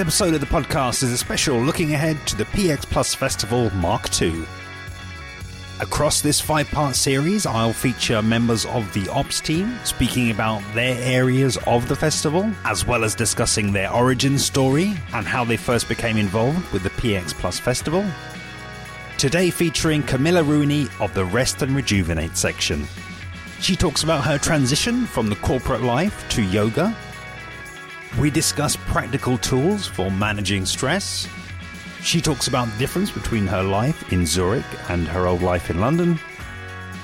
episode of the podcast is a special looking ahead to the PXplus Festival Mark II. Across this 5-part series, I'll feature members of the ops team speaking about their areas of the festival, as well as discussing their origin story and how they first became involved with the PXplus Festival. Today featuring Camilla Rooney of the Rest and Rejuvenate section. She talks about her transition from the corporate life to yoga. We discuss practical tools for managing stress. She talks about the difference between her life in Zurich and her old life in London,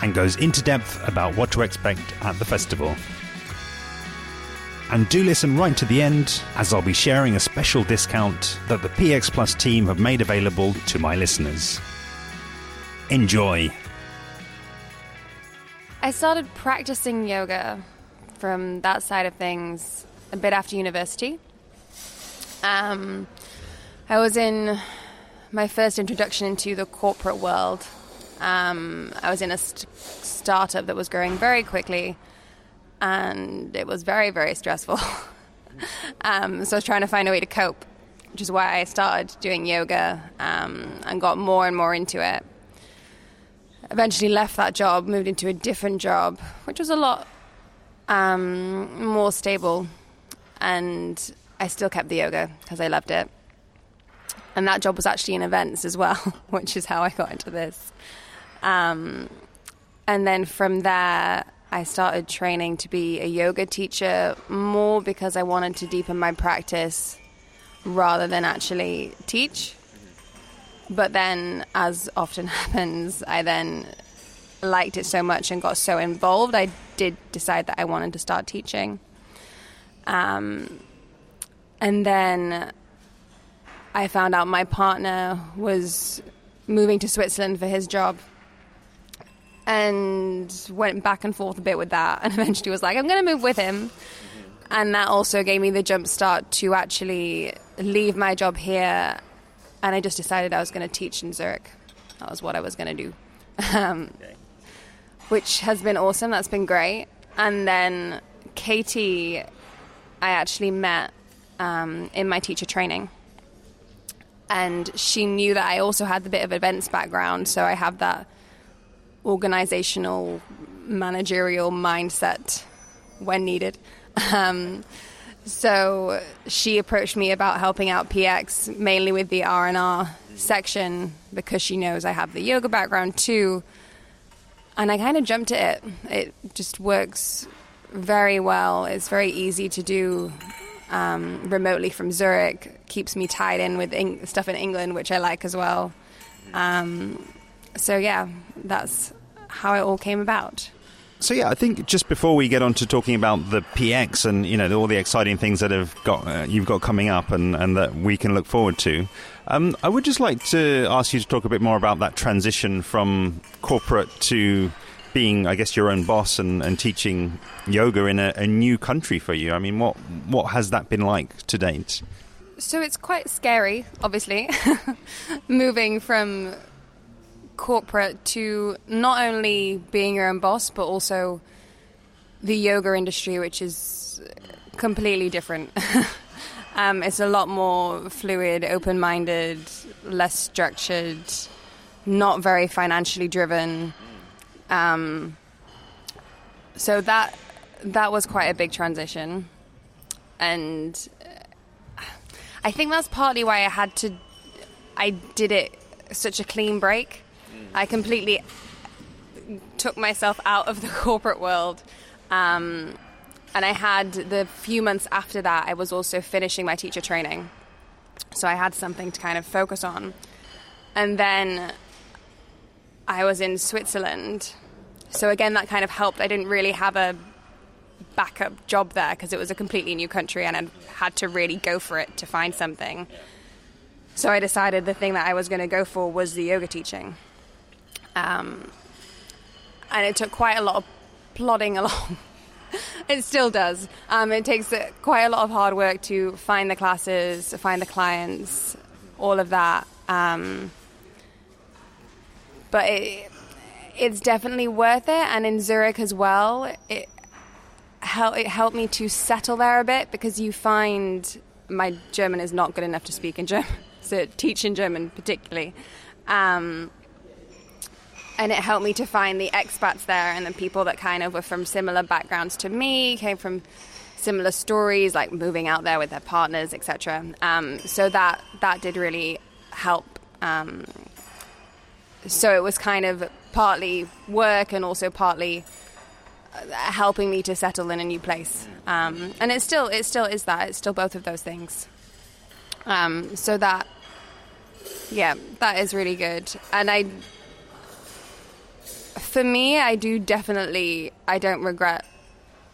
and goes into depth about what to expect at the festival. And do listen right to the end, as I'll be sharing a special discount that the PXplus team have made available to my listeners. Enjoy! I started practicing yoga from that side of things a bit after university. I was in my first introduction into the corporate world. I was in a startup that was growing very quickly, and it was very, very stressful. So I was trying to find a way to cope, which is why I started doing yoga and got more and more into it. Eventually left that job, moved into a different job, which was a lot more stable, and I still kept the yoga because I loved it. And that job was actually in events as well, which is how I got into this. And then from there, I started training to be a yoga teacher more because I wanted to deepen my practice rather than actually teach. But then, as often happens, I then liked it so much and got so involved, I did decide that I wanted to start teaching. And then I found out my partner was moving to Switzerland for his job, and went back and forth a bit with that, and eventually was like, I'm going to move with him. And that also gave me the jump start to actually leave my job here, and I just decided I was going to teach in Zurich. That was what I was going to do, which has been awesome. That's been great. And then Katie, I actually met in my teacher training. And she knew that I also had the bit of events background, so I have that organizational, managerial mindset when needed. So she approached me about helping out PX, mainly with the R&R section, because she knows I have the yoga background too. And I kind of jumped at it. It just works very well. It's very easy to do remotely from Zurich. Keeps me tied in with stuff in England, which I like as well. So yeah, that's how it all came about. So yeah, I think just before we get on to talking about the PX and all the exciting things that you've got coming up and that we can look forward to, I would just like to ask you to talk a bit more about that transition from corporate to being, I guess, your own boss and teaching yoga in a new country for you. I mean, what has that been like to date? So it's quite scary, obviously, moving from corporate to not only being your own boss, but also the yoga industry, which is completely different. It's a lot more fluid, open-minded, less structured, not very financially driven. So that was quite a big transition. And I think that's partly why I did it such a clean break. I completely took myself out of the corporate world. And I had the few months after that, I was also finishing my teacher training. So I had something to kind of focus on. And then I was in Switzerland. So again, that kind of helped. I didn't really have a backup job there because it was a completely new country and I had to really go for it to find something. So I decided the thing that I was going to go for was the yoga teaching. And it took quite a lot of plodding along. It still does. It takes quite a lot of hard work to find the classes, find the clients, all of that. But it's definitely worth it. And in Zurich as well, it helped me to settle there a bit because you find my German is not good enough to speak in German, so teach in German particularly. And it helped me to find the expats there and the people that kind of were from similar backgrounds to me, came from similar stories, like moving out there with their partners, etc. So that did really help. So it was kind of partly work and also partly helping me to settle in a new place. And it still is that. It's still both of those things. So that is really good. And for me, I don't regret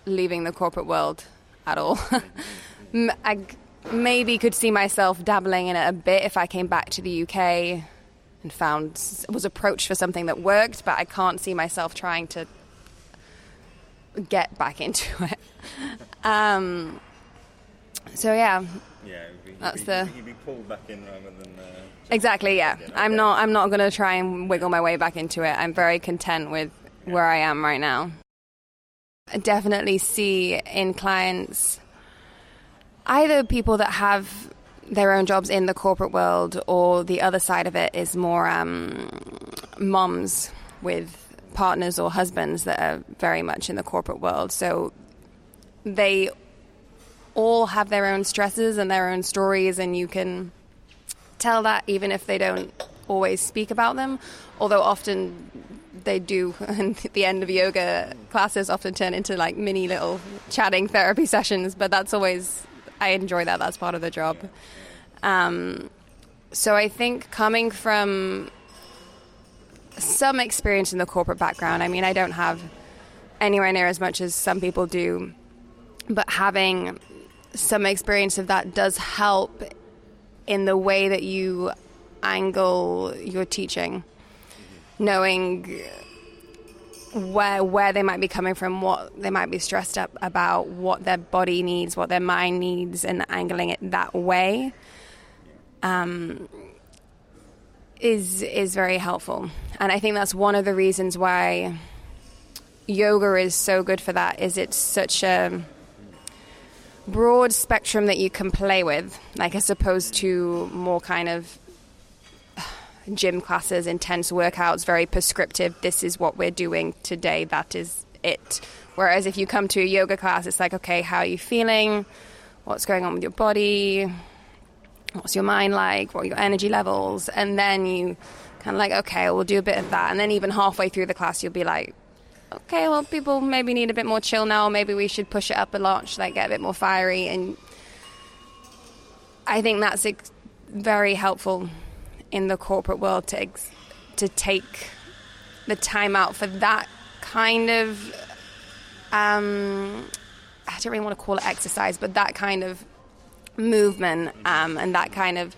leaving the corporate world at all. I maybe could see myself dabbling in it a bit if I came back to the UK and was approached for something that worked, but I can't see myself trying to get back into it. So yeah. Yeah, you'd be pulled back in rather than exactly. Yeah, okay. I'm not going to try and wiggle my way back into it. I'm very content with where I am right now. I definitely see in clients either people that have their own jobs in the corporate world, or the other side of it is more moms with partners or husbands that are very much in the corporate world. So they all have their own stresses and their own stories, and you can tell that even if they don't always speak about them, although often they do. And the end of yoga classes often turn into like mini little chatting therapy sessions, but I enjoy that. That's part of the job. So I think coming from some experience in the corporate background, I mean, I don't have anywhere near as much as some people do, but having some experience of that does help in the way that you angle your teaching, knowing where they might be coming from, what they might be stressed up about, what their body needs, what their mind needs, and angling it that way is very helpful. And I think that's one of the reasons why yoga is so good for that, is it's such a broad spectrum that you can play with, like as opposed to more kind of gym classes, intense workouts, very prescriptive. This is what we're doing today. That is it. Whereas if you come to a yoga class, it's like, okay, how are you feeling? What's going on with your body? What's your mind like? What are your energy levels? And then you kind of like, okay, we'll do a bit of that. And then even halfway through the class, you'll be like, okay, well, people maybe need a bit more chill now. Maybe we should push it up a notch, like get a bit more fiery. And I think that's very helpful in the corporate world to take the time out for that kind of, I don't really want to call it exercise, but that kind of movement and that kind of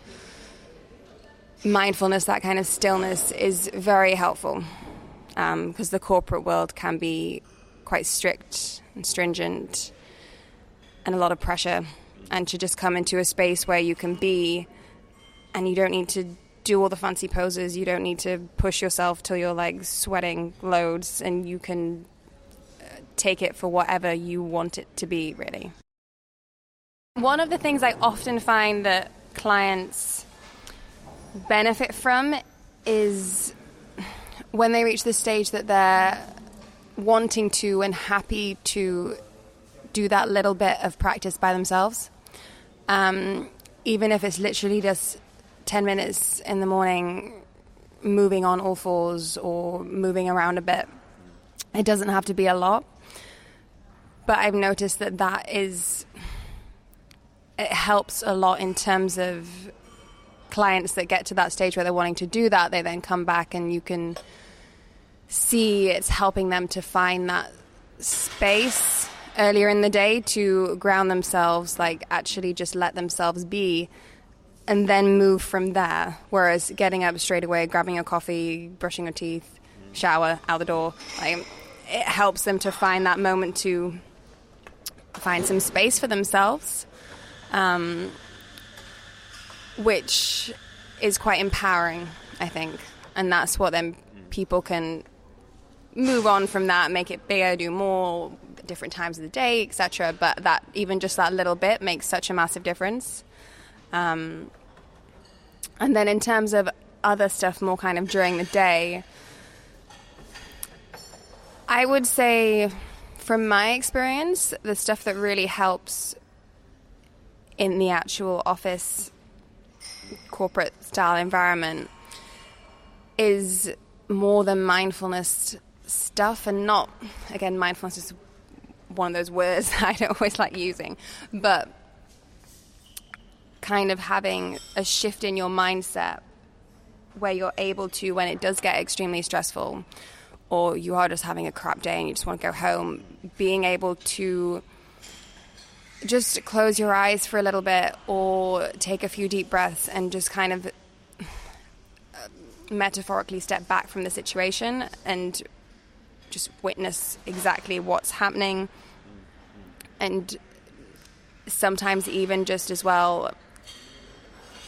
mindfulness, that kind of stillness is very helpful, because the corporate world can be quite strict and stringent and a lot of pressure, and to just come into a space where you can be and you don't need to do all the fancy poses, you don't need to push yourself till you're like sweating loads, and you can take it for whatever you want it to be, really. One of the things I often find that clients benefit from is when they reach the stage that they're wanting to and happy to do that little bit of practice by themselves, even if it's literally just 10 minutes in the morning moving on all fours or moving around a bit. It doesn't have to be a lot, but I've noticed that it helps a lot in terms of clients that get to that stage where they're wanting to do that. They then come back and you can see it's helping them to find that space earlier in the day to ground themselves, like actually just let themselves be, and then move from there. Whereas getting up straight away, grabbing a coffee, brushing your teeth, shower, out the door, like, it helps them to find that moment to find some space for themselves, which is quite empowering, I think. And that's what then people can move on from that, make it bigger, do more, different times of the day, etc. But that even just that little bit makes such a massive difference. And then in terms of other stuff more kind of during the day, I would say from my experience, the stuff that really helps in the actual office corporate style environment is more the mindfulness stuff, and not, again, mindfulness is one of those words that I don't always like using, but kind of having a shift in your mindset where you're able to, when it does get extremely stressful or you are just having a crap day and you just want to go home, being able to just close your eyes for a little bit or take a few deep breaths and just kind of metaphorically step back from the situation and just witness exactly what's happening. And sometimes even just as well,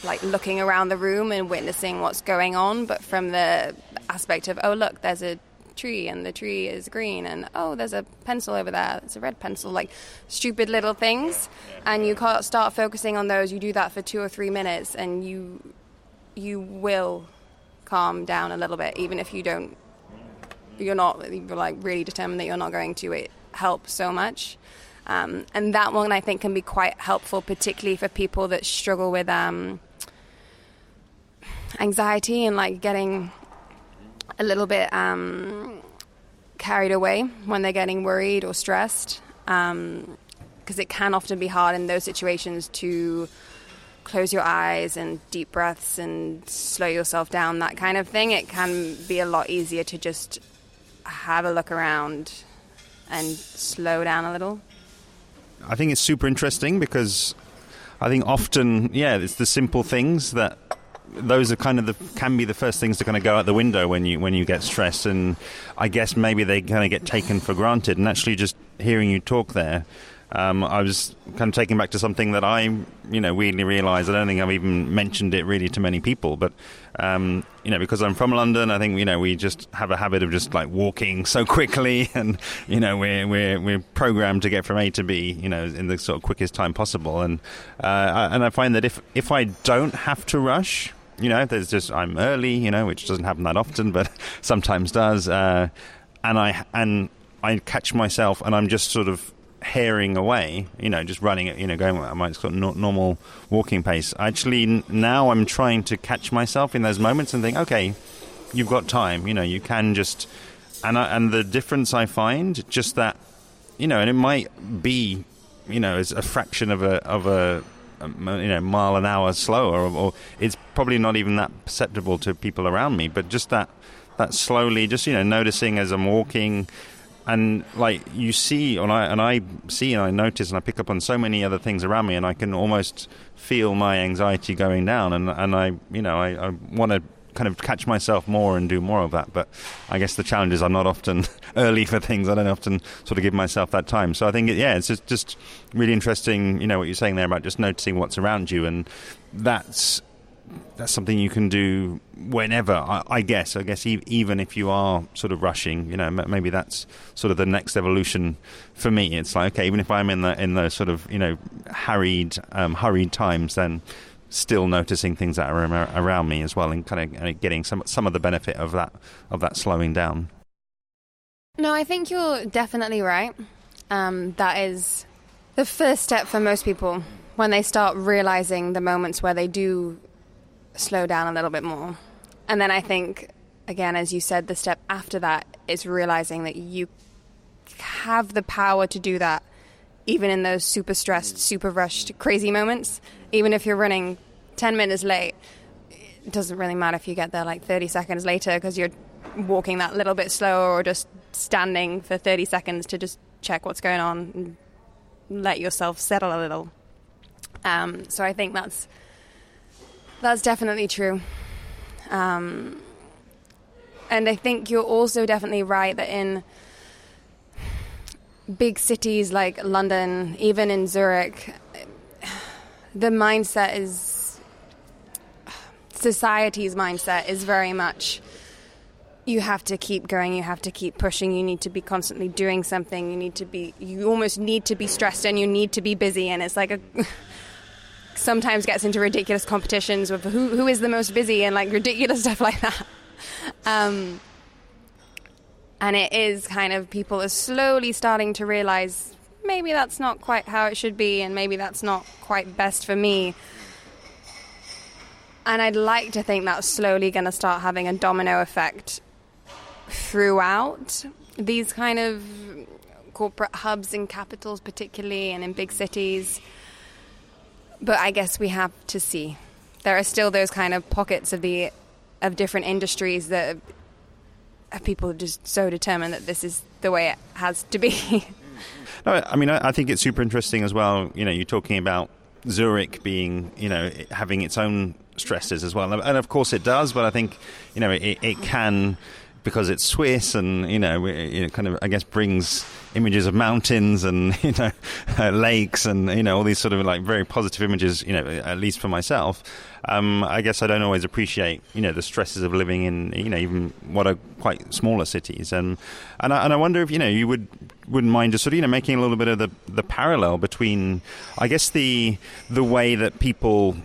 like looking around the room and witnessing what's going on, but from the aspect of, oh, look, there's a tree and the tree is green, and oh, there's a pencil over there, it's a red pencil, like stupid little things. And you can't start focusing on those. You do that for 2 or 3 minutes and you will calm down a little bit, even if you're like really determined that you're not going to. It helps so much. And that one I think can be quite helpful, particularly for people that struggle with anxiety and like getting a little bit carried away when they're getting worried or stressed, because it can often be hard in those situations to close your eyes and deep breaths and slow yourself down, that kind of thing. It can be a lot easier to just have a look around and slow down a little. I think it's super interesting because I think often, it's the simple things that those are kind of can be the first things to kind of go out the window when you get stressed, and I guess maybe they kind of get taken for granted. And actually, just hearing you talk there, I was kind of taken back to something that I, really realised. I don't think I've even mentioned it really to many people, but because I'm from London, I think we just have a habit of just like walking so quickly, and we're programmed to get from A to B, in the sort of quickest time possible. And I find that if I don't have to rush, there's just I'm early, which doesn't happen that often, but sometimes does, and I catch myself and I'm just sort of herring away, just running it, going at my sort of normal walking pace. Actually, now I'm trying to catch myself in those moments and think, okay, you've got time, you can just, and the difference I find, just that, and it might be, as a fraction of a mile an hour slower, or it's probably not even that perceptible to people around me, but just that slowly, just, noticing as I'm walking. And like you see, and I see and I notice and I pick up on so many other things around me, and I can almost feel my anxiety going down, and I want to kind of catch myself more and do more of that. But I guess the challenge is I'm not often early for things. I don't often sort of give myself that time. So I think it's just really interesting, what you're saying there about just noticing what's around you, and that's something you can do whenever, I guess even if you are sort of rushing, maybe that's sort of the next evolution for me. It's like, okay, even if I'm in the sort of, hurried times, then still noticing things that are around me as well, and kind of getting some of the benefit of that slowing down. No, I think you're definitely right. That is the first step for most people when they start realizing the moments where they do slow down a little bit more. And then I think, again, as you said, the step after that is realizing that you have the power to do that even in those super stressed, super rushed, crazy moments. Even if you're running 10 minutes late, it doesn't really matter if you get there like 30 seconds later because you're walking that little bit slower, or just standing for 30 seconds to just check what's going on and let yourself settle a little. So I think that's definitely true. And I think you're also definitely right that in big cities like London, even in Zurich, the mindset is, society's mindset is very much you have to keep going, you have to keep pushing, you need to be constantly doing something, you almost need to be stressed and you need to be busy, and it's like sometimes gets into ridiculous competitions with who is the most busy and like ridiculous stuff like that. And it is kind of, people are slowly starting to realize maybe that's not quite how it should be, and maybe that's not quite best for me. And I'd like to think that's slowly going to start having a domino effect throughout these kind of corporate hubs and capitals, particularly, and in big cities. But I guess we have to see. There are still those kind of pockets of different industries that people are just so determined that this is the way it has to be. No, I mean, I think it's super interesting as well. You know, you're talking about Zurich being, you know, having its own stresses as well. And of course it does, but I think, you know, it can, because it's Swiss and, you know, it kind of, I guess, brings images of mountains and, you know, lakes and, you know, all these sort of like very positive images, you know, at least for myself. I guess I don't always appreciate, you know, the stresses of living in, you know, even what are quite smaller cities. And I wonder if, you know, you wouldn't mind just sort of, you know, making a little bit of the parallel between, I guess, the way that people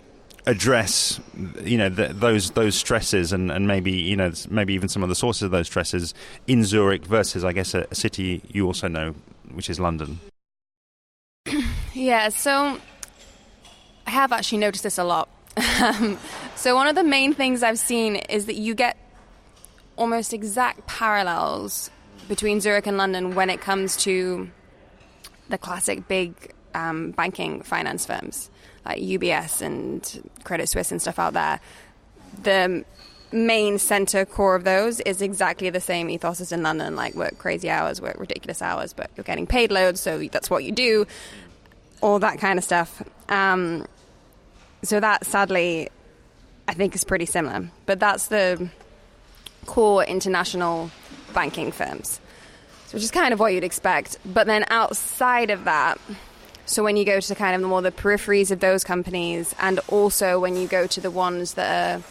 address, you know, those stresses and maybe, you know, maybe even some of the sources of those stresses in Zurich versus, I guess, a city you also know, which is London. Yeah, so I have actually noticed this a lot. So one of the main things I've seen is that you get almost exact parallels between Zurich and London when it comes to the classic big banking finance firms like UBS and Credit Suisse and stuff out there. The main center core of those is exactly the same ethos as in London, like work crazy hours, work ridiculous hours, but you're getting paid loads, so that's what you do, all that kind of stuff. So that, sadly, I think is pretty similar. But that's the core international banking firms, which is kind of what you'd expect. But then outside of that, so when you go to kind of more the peripheries of those companies, and also when you go to the ones that are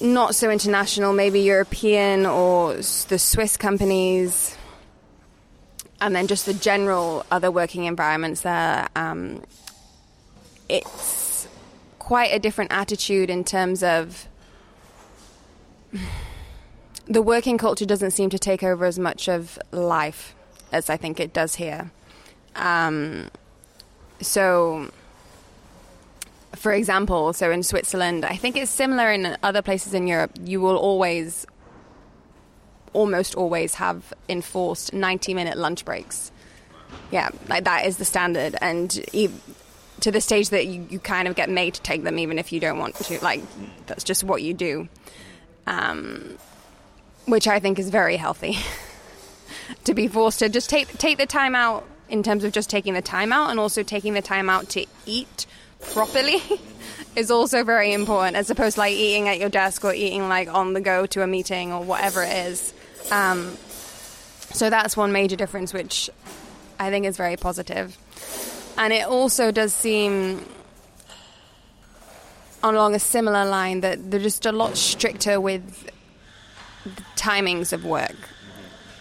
not so international, maybe European or the Swiss companies, and then just the general other working environments there, it's quite a different attitude in terms of the working culture doesn't seem to take over as much of life as I think it does here. So, for example, so in Switzerland, I think it's similar in other places in Europe, you will almost always have enforced 90-minute lunch breaks. Yeah, like that is the standard. And to the stage that you kind of get made to take them even if you don't want to. Like, that's just what you do. Which I think is very healthy. To be forced to just take the time out in terms of just taking the time out, and also taking the time out to eat properly is also very important, as opposed to like eating at your desk or eating like on the go to a meeting or whatever it is. So that's one major difference, which I think is very positive. And it also does seem along a similar line that they're just a lot stricter with the timings of work.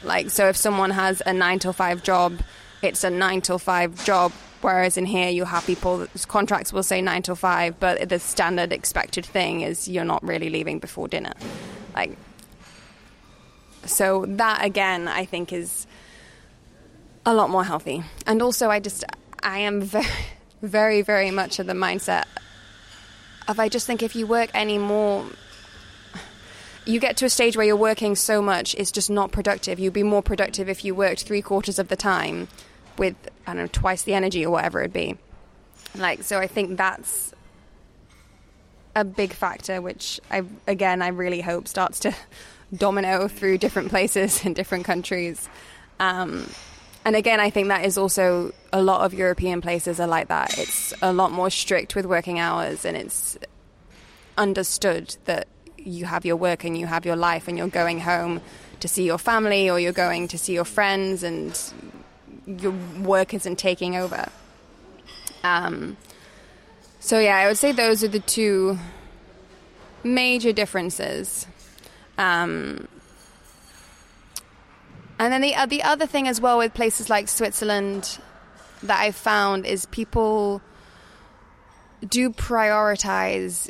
Like, so if someone has a 9 to 5 job, it's a 9 to 5 job, whereas in here you have people, contracts will say 9 to 5, but the standard expected thing is you're not really leaving before dinner. Like, so that again, I think is a lot more healthy. And also I am very, very, very much of the mindset of, I just think if you work any more, you get to a stage where you're working so much, it's just not productive. You'd be more productive if you worked 3/4 of the time with, I don't know, twice the energy or whatever it'd be. Like, so I think that's a big factor, which I really hope starts to domino through different places in different countries. And again, I think that is also a lot of European places are like that. It's a lot more strict with working hours, and it's understood that you have your work and you have your life, and you're going home to see your family or you're going to see your friends, and your work isn't taking over. So yeah, I would say those are the two major differences. And then the other thing as well with places like Switzerland that I've found is people do prioritize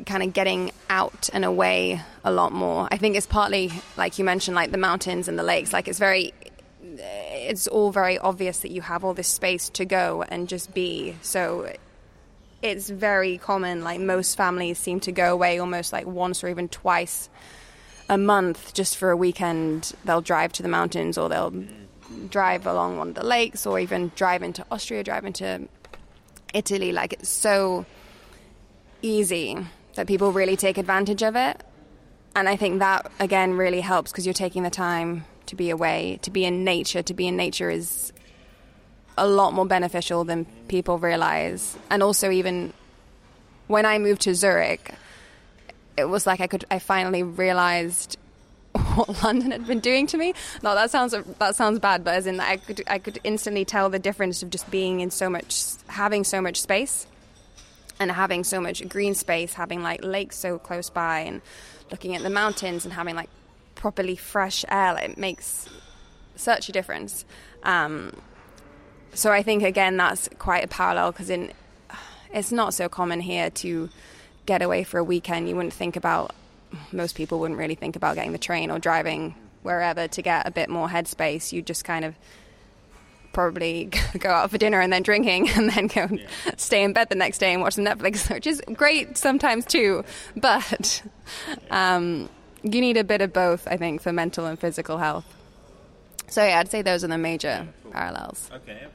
kind of getting out and away a lot more. I think it's partly, like you mentioned, like the mountains and the lakes. Like it's all very obvious that you have all this space to go and just be. So it's very common, like most families seem to go away almost like once or even twice a month just for a weekend. They'll drive to the mountains, or they'll drive along one of the lakes, or even drive into Austria, drive into Italy. Like, it's so easy that people really take advantage of it. And I think that, again, really helps because you're taking the time to be away, to be in nature. To be in nature is a lot more beneficial than people realize. And also, even when I moved to Zurich, it was like I finally realized what London had been doing to me. No, that sounds bad, but as in I could instantly tell the difference of just being in having so much space and having so much green space, having like lakes so close by and looking at the mountains and having like properly fresh air. It makes such a difference. So I think, again, that's quite a parallel because it's not so common here to get away for a weekend. Most people wouldn't really think about getting the train or driving wherever to get a bit more headspace. You just kind of probably go out for dinner and then drinking and then go stay in bed the next day and watch some Netflix, which is great sometimes too. But you need a bit of both, I think, for mental and physical health. So yeah, I'd say those are the major parallels. Okay.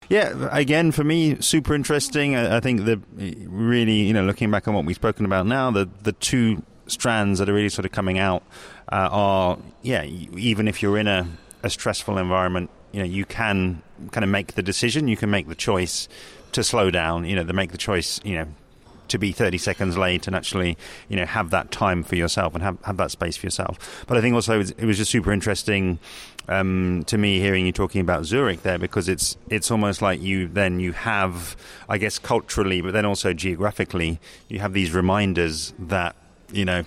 Yeah, again, for me, super interesting. I think that really, looking back on what we've spoken about now, the two strands that are really sort of coming out are, even if you're in a stressful environment, you can kind of make the decision, you can make the choice to slow down, to make the choice, to be 30 seconds late and actually, have that time for yourself and have that space for yourself. But I think also it was just super interesting to me hearing you talking about Zurich there, because it's almost like you have, I guess, culturally, but then also geographically, you have these reminders that, the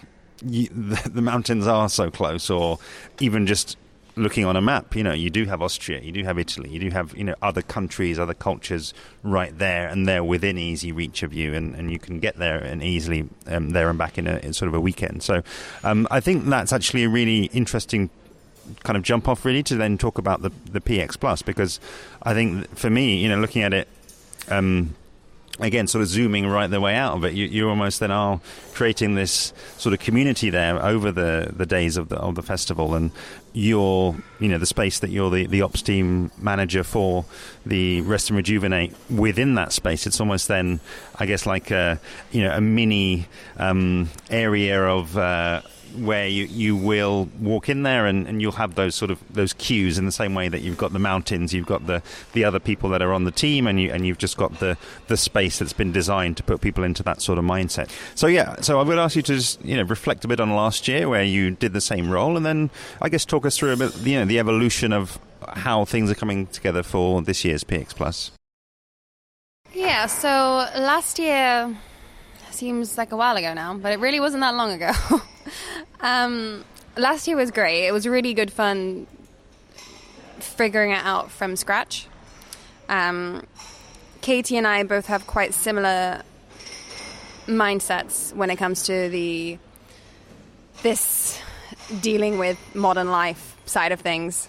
mountains are so close, or even just looking on a map, you do have Austria, you do have Italy, you do have, other countries, other cultures right there, and they're within easy reach of you, and you can get there and easily there and back in sort of a weekend. So I think that's actually a really interesting kind of jump off, really, to then talk about the PXplus, because I think for me, looking at it, again, sort of zooming right the way out of it, you almost then are creating this sort of community there over the days of the festival, and you're, the space that you're the ops team manager for, the Rest and Rejuvenate, within that space, it's almost then, I guess, like a mini area of where you will walk in there and you'll have those cues, in the same way that you've got the mountains, you've got the other people that are on the team, and you've just got the space that's been designed to put people into that sort of mindset. So I would ask you to just reflect a bit on last year where you did the same role, and then I guess talk us through a bit the evolution of how things are coming together for this year's PXplus. Yeah, so last year seems like a while ago now, but it really wasn't that long ago. Last year was great. It was really good fun figuring it out from scratch. Katie and I both have quite similar mindsets when it comes to this dealing with modern life side of things.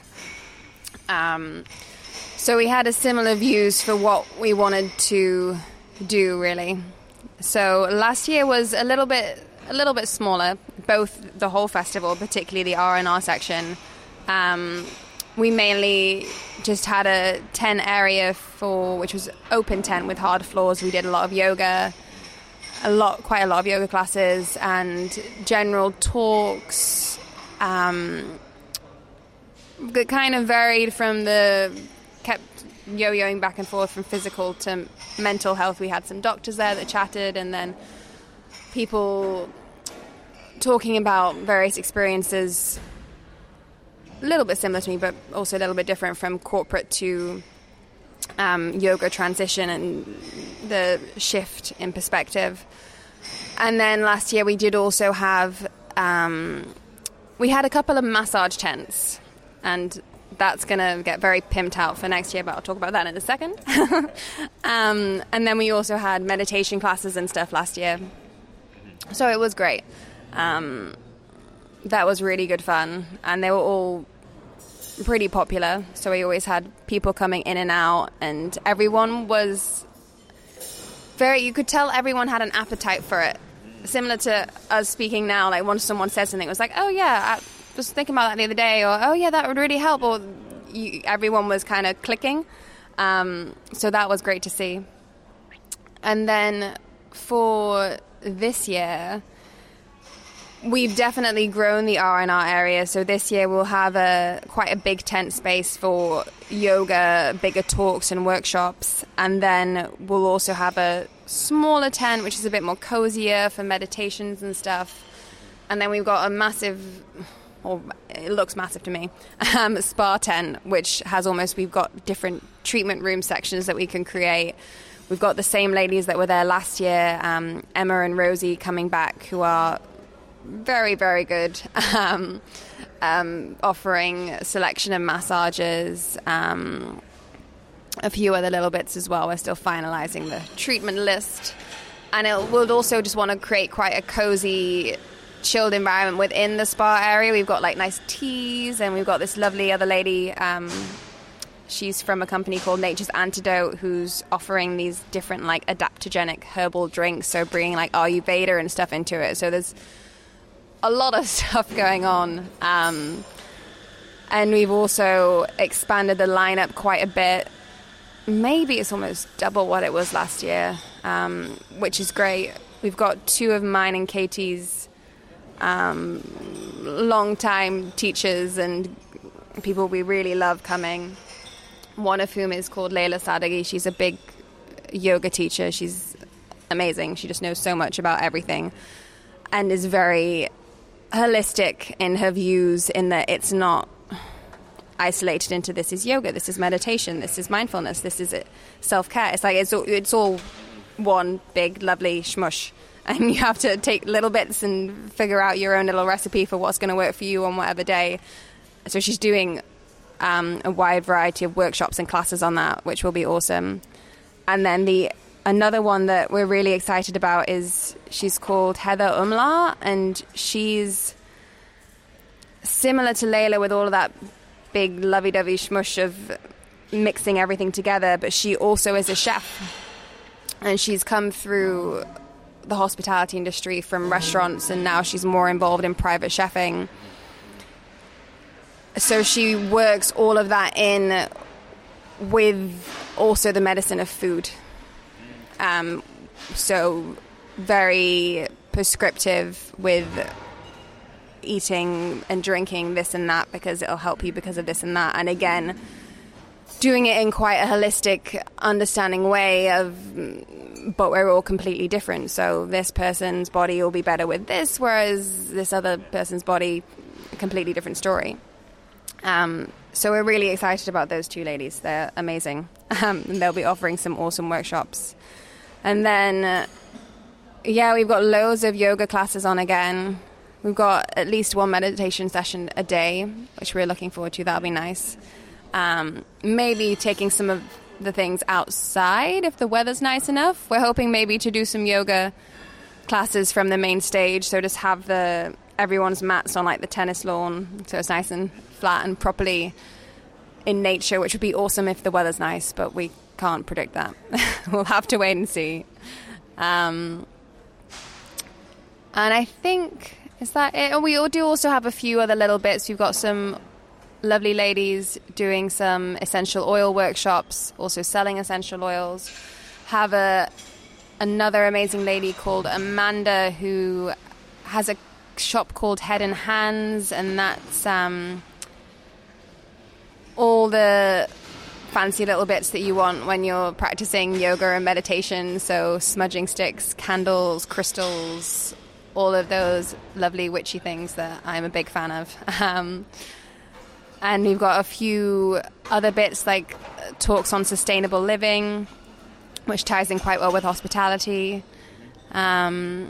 So we had a similar views for what we wanted to do, really. So last year was a little bit smaller, both the whole festival, particularly the R&R section. We mainly just had a tent area which was open tent with hard floors. We did a lot of yoga, quite a lot of yoga classes and general talks. That kind of varied kept yo-yoing back and forth from physical to mental health. We had some doctors there that chatted, and then people talking about various experiences, a little bit similar to me, but also a little bit different, from corporate to yoga transition and the shift in perspective. And then last year we did also have we had a couple of massage tents, and that's going to get very pimped out for next year, but I'll talk about that in a second. And then we also had meditation classes and stuff last year. So it was great. That was really good fun. And they were all pretty popular. So we always had people coming in and out, and everyone was you could tell everyone had an appetite for it. Similar to us speaking now, like once someone said something, it was like, oh yeah, I was thinking about that the other day, or oh yeah, that would really help, or everyone was kind of clicking. So that was great to see. And then for this year, we've definitely grown the R&R area. So this year we'll have quite a big tent space for yoga, bigger talks and workshops. And then we'll also have a smaller tent, which is a bit more cozier for meditations and stuff. And then we've got a massive, or it looks massive to me, spa tent, which has we've got different treatment room sections that we can create. We've got the same ladies that were there last year, Emma and Rosie, coming back, who are very, very good, offering selection and massages, a few other little bits as well. We're still finalizing the treatment list, and we'll also just want to create quite a cozy, chilled environment within the spa area. We've got like nice teas, and we've got this lovely other lady, she's from a company called Nature's Antidote, who's offering these different like adaptogenic herbal drinks, so bringing like Ayurveda and stuff into it. So there's a lot of stuff going on, and we've also expanded the lineup quite a bit. Maybe it's almost double what it was last year, which is great. We've got two of mine and Katie's long-time teachers and people we really love coming, one of whom is called Leila Sadeghi. She's a big yoga teacher. She's amazing. She just knows so much about everything and is very holistic in her views, in that it's not isolated into this is yoga, this is meditation, this is mindfulness, this is self-care. It's like it's all one big lovely shmush, and you have to take little bits and figure out your own little recipe for what's going to work for you on whatever day. So she's doing a wide variety of workshops and classes on that, which will be awesome. And then another one that we're really excited about is, she's called Heather Umlar, and she's similar to Layla with all of that big lovey-dovey shmush of mixing everything together, but she also is a chef, and she's come through the hospitality industry from restaurants, and now she's more involved in private chefing. So she works all of that in with also the medicine of food. So very prescriptive with eating and drinking this and that, because it'll help you because of this and that. And again, doing it in quite a holistic, understanding way but we're all completely different. So this person's body will be better with this, whereas this other person's body, a completely different story. So we're really excited about those two ladies. They're amazing. And they'll be offering some awesome workshops. And then, we've got loads of yoga classes on again. We've got at least one meditation session a day, which we're looking forward to. That'll be nice. Maybe taking some of the things outside if the weather's nice enough. We're hoping maybe to do some yoga classes from the main stage, so just have everyone's mats on like the tennis lawn, so it's nice and flat and properly in nature, which would be awesome if the weather's nice, but we can't predict that. We'll have to wait and see. And I think, is that it? And we do also have a few other little bits. We've got some lovely ladies doing some essential oil workshops, also selling essential oils. Have another amazing lady called Amanda who has a shop called Head and Hands, and that's all the fancy little bits that you want when you're practicing yoga and meditation. So smudging sticks, candles, crystals, all of those lovely witchy things that I'm a big fan of. And we've got a few other bits like talks on sustainable living, which ties in quite well with hospitality. And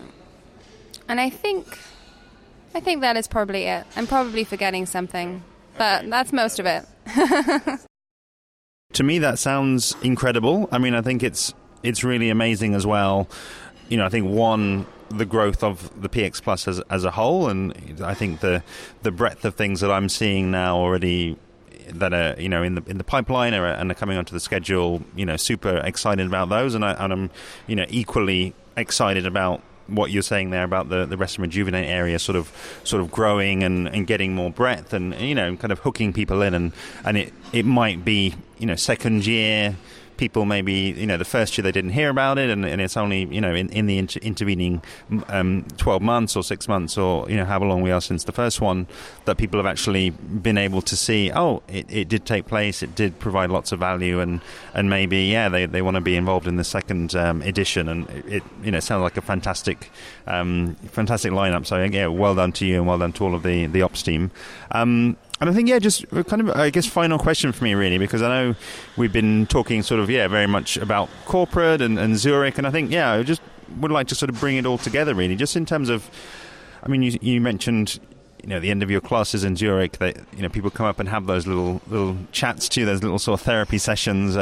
I think I think that is probably it. I'm probably forgetting something, but that's most of it. To me, that sounds incredible. I mean, I think it's really amazing as well. I think the growth of the PXplus as a whole, and I think the breadth of things that I'm seeing now already that are in the pipeline and are coming onto the schedule. Super excited about those, and I'm equally excited about what you're saying there about the Rest and Rejuvenate area sort of growing and getting more breadth and kind of hooking people in, and it might be second year people, maybe the first year they didn't hear about it, and it's only in the intervening 12 months or 6 months or however long we are since the first one, that people have actually been able to see, it did take place, it did provide lots of value, and maybe they want to be involved in the second edition, and it sounds like a fantastic lineup. So well done to you, and well done to all of the ops team. And I think, just kind of, I guess, final question for me, really, because I know we've been talking sort of, very much about corporate and Zurich, and I think, I just would like to sort of bring it all together, really, just in terms of, I mean, you mentioned, at the end of your classes in Zurich that, people come up and have those little chats too, those little sort of therapy sessions,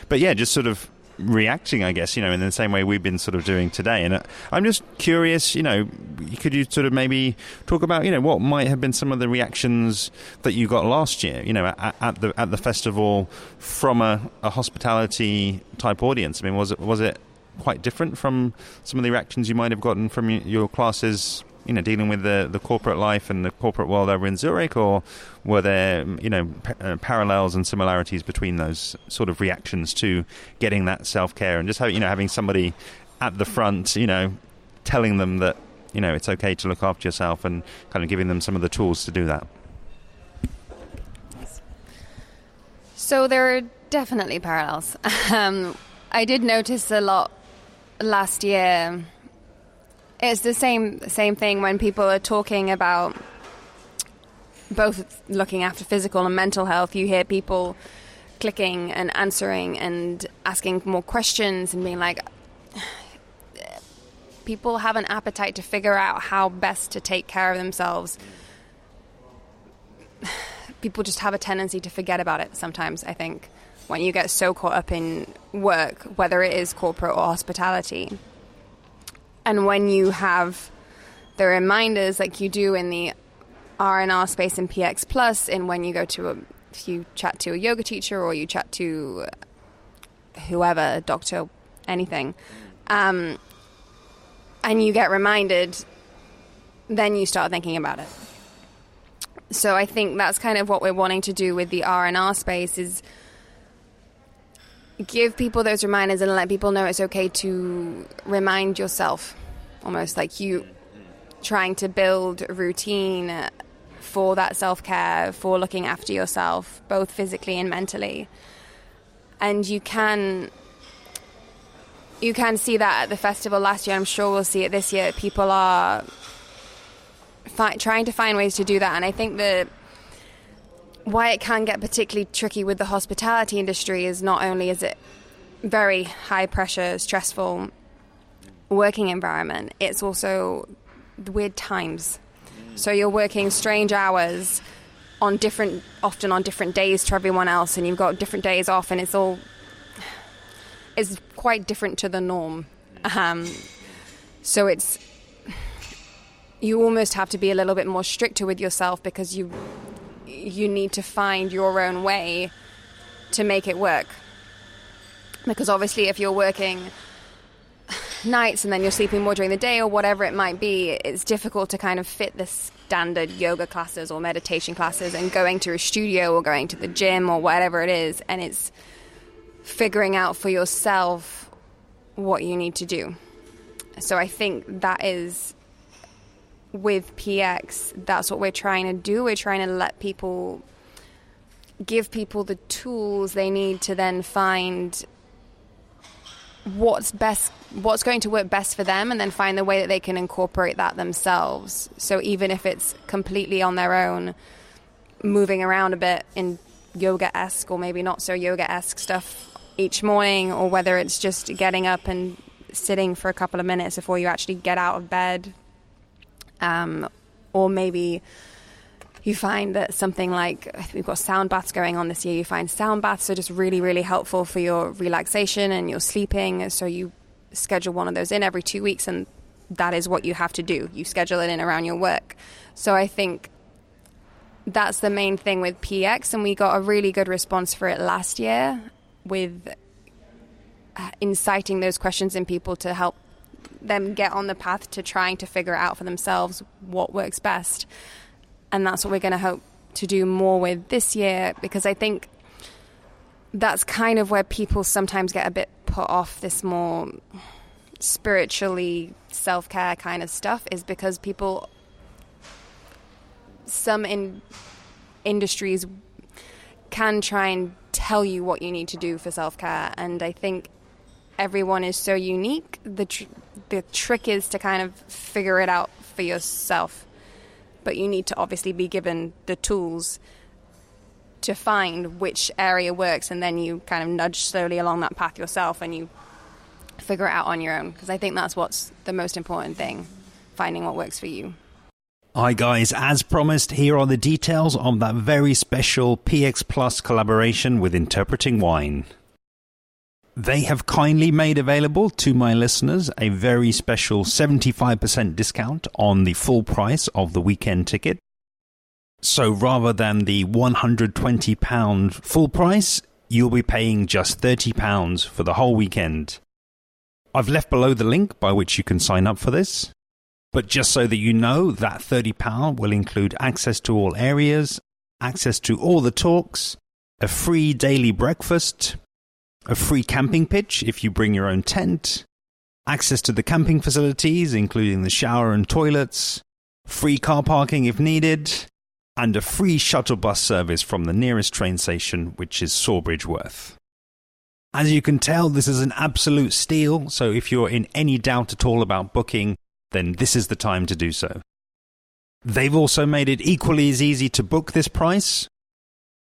but just sort of reacting, I guess, in the same way we've been sort of doing today. And I'm just curious, could you sort of maybe talk about, what might have been some of the reactions that you got last year, at the festival from a hospitality type audience? I mean, was it quite different from some of the reactions you might have gotten from your classes, dealing with the corporate life and the corporate world over in Zurich, or were there, parallels and similarities between those sort of reactions to getting that self-care and just having somebody at the front, telling them that, it's okay to look after yourself and kind of giving them some of the tools to do that? So there are definitely parallels. I did notice a lot last year. It's the same thing when people are talking about both looking after physical and mental health. You hear people clicking and answering and asking more questions and being like, people have an appetite to figure out how best to take care of themselves. People just have a tendency to forget about it sometimes, I think, when you get so caught up in work, whether it is corporate or hospitality. And when you have the reminders like you do in the R&R space in PXplus, and when you go to if you chat to a yoga teacher or you chat to whoever, doctor, anything, and you get reminded, then you start thinking about it. So I think that's kind of what we're wanting to do with the R&R space, is give people those reminders and let people know it's okay to remind yourself, almost like you trying to build a routine for that self-care, for looking after yourself, both physically and mentally. And you can see that at the festival last year. I'm sure we'll see it this year. People are trying to find ways to do that. And I think that why it can get particularly tricky with the hospitality industry is not only is it very high pressure, stressful working environment, it's also the weird times. So you're working strange hours often on different days to everyone else, and you've got different days off, and it's quite different to the norm. So you almost have to be a little bit more stricter with yourself, because you need to find your own way to make it work. Because obviously if you're working nights and then you're sleeping more during the day or whatever it might be, it's difficult to kind of fit the standard yoga classes or meditation classes and going to a studio or going to the gym or whatever it is. And it's figuring out for yourself what you need to do. So I think that is, with PX, that's what we're trying to do. We're trying to give people the tools they need to then find what's going to work best for them, and then find the way that they can incorporate that themselves. So even if it's completely on their own, moving around a bit in yoga-esque or maybe not so yoga-esque stuff each morning, or whether it's just getting up and sitting for a couple of minutes before you actually get out of bed, Or maybe you find that something like, we've got sound baths going on this year, you find sound baths are just really, really helpful for your relaxation and your sleeping. So you schedule one of those in every 2 weeks, and that is what you have to do. You schedule it in around your work. So I think that's the main thing with PX, and we got a really good response for it last year with inciting those questions in people to help them get on the path to trying to figure out for themselves what works best. And that's what we're going to hope to do more with this year, because I think that's kind of where people sometimes get a bit put off this more spiritually self-care kind of stuff, is because some industries can try and tell you what you need to do for self-care, and I think everyone is so unique. The trick is to kind of figure it out for yourself, but you need to obviously be given the tools to find which area works, and then you kind of nudge slowly along that path yourself and you figure it out on your own, because I think that's what's the most important thing, finding what works for you. Hi guys, as promised, here are the details of that very special PXplus collaboration with Interpreting Wine. They have kindly made available to my listeners a very special 75% discount on the full price of the weekend ticket. So rather than the £120 full price, you'll be paying just £30 for the whole weekend. I've left below the link by which you can sign up for this. But just so that you know, that £30 will include access to all areas, access to all the talks, a free daily breakfast, a free camping pitch if you bring your own tent, access to the camping facilities including the shower and toilets, free car parking if needed, and a free shuttle bus service from the nearest train station, which is Sawbridgeworth. As you can tell, this is an absolute steal, so if you're in any doubt at all about booking, then this is the time to do so. They've also made it equally as easy to book this price.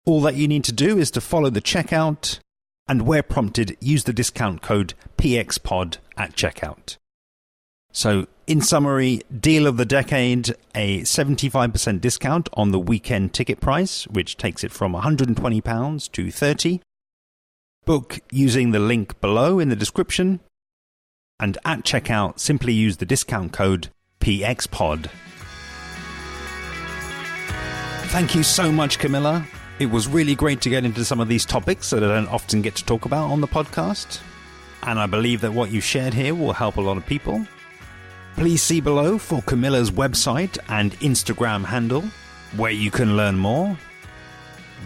All that you need to do is to follow the checkout, and where prompted, use the discount code PXPOD at checkout. So, in summary, deal of the decade, a 75% discount on the weekend ticket price, which takes it from £120 to £30. Book using the link below in the description. And at checkout, simply use the discount code PXPOD. Thank you so much, Camilla. It was really great to get into some of these topics that I don't often get to talk about on the podcast. And I believe that what you shared here will help a lot of people. Please see below for Camilla's website and Instagram handle, where you can learn more.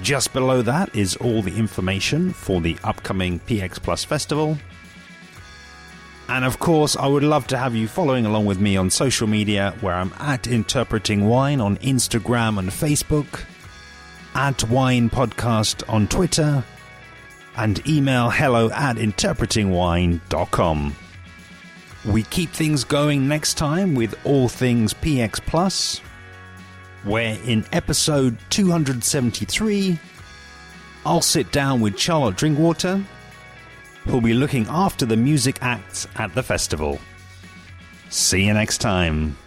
Just below that is all the information for the upcoming PXplus Festival. And of course, I would love to have you following along with me on social media, where I'm at Interpreting Wine on Instagram and Facebook, at Wine Podcast on Twitter, and email hello@interpretingwine.com. We keep things going next time with all things PXplus, where in episode 273, I'll sit down with Charlotte Drinkwater, who'll be looking after the music acts at the festival. See you next time.